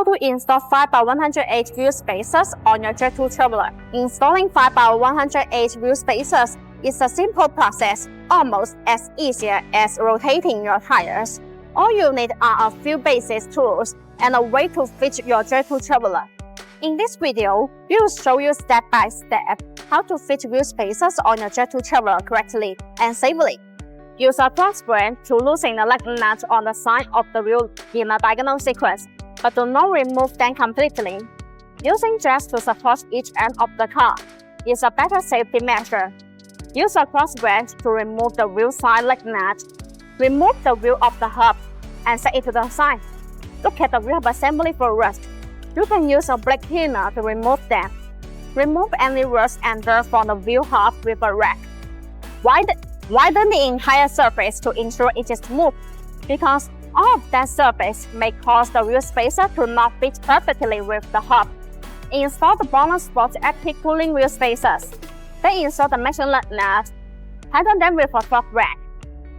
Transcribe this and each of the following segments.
to install 5x108 wheel spacers on your Jetour Traveler. Installing 5x108 wheel spacers is a simple process, almost as easy as rotating your tires. All you need are a few basic tools and a way to fit your Jetour Traveler. In this video, we will show you step by step how to fit wheel spacers on your Jetour Traveler correctly and safely. Use a cross branch to loosen the leg nut on the side of the wheel in a diagonal sequence, but do not remove them completely. Using jacks to support each end of the car is a better safety measure. Use a cross branch to remove the wheel side leg nut. Remove the wheel of the hub and set it to the side. Look at the wheel assembly for rust. You can use a brake cleaner to remove them. Remove any rust and dirt from the wheel hub with a rag. Widen the entire surface to ensure it is smooth, because all of that surface may cause the wheel spacer to not fit perfectly with the hub. Install the BONOSS Sport Active Cooling wheel spacers. Then install the matching leg nut. Tighten them with a torque rag.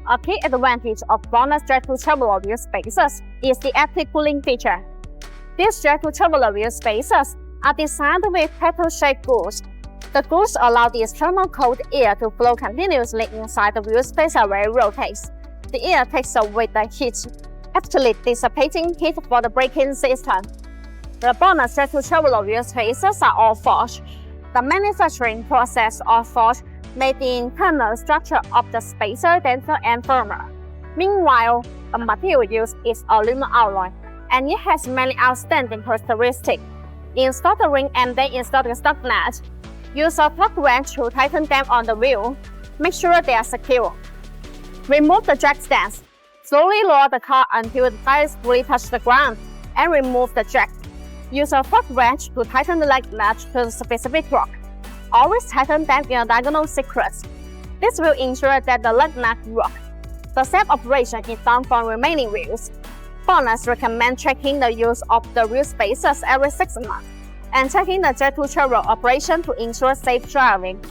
A key advantage of BONOSS Jetour Traveler wheel spacers is the active cooling feature. These Jetour Traveler wheel spacers are designed with petal-shaped grooves. The grooves allow the external cold air to flow continuously inside the wheel spacer where it rotates. The air takes away the heat, actually dissipating heat for the braking system. The BONOSS Jetour Traveler wheel spacers are all forged. The manufacturing process of forge made the internal structure of the spacer denser and firmer. Meanwhile, the material used is aluminum alloy, and it has many outstanding characteristics. Install the ring and then install the stock nut. Use a torque wrench to tighten them on the wheel. Make sure they are secure. Remove the jack stands. Slowly lower the car until the tires fully touch the ground, and remove the jack. Use a torque wrench to tighten the leg nut to the specific torque. Always tighten them in a diagonal sequence. This will ensure that the leg nut works. The same operation is done for remaining wheels. BONOSS recommends checking the use of the wheel spacers every 6 months and checking the Jetour Traveler operation to ensure safe driving.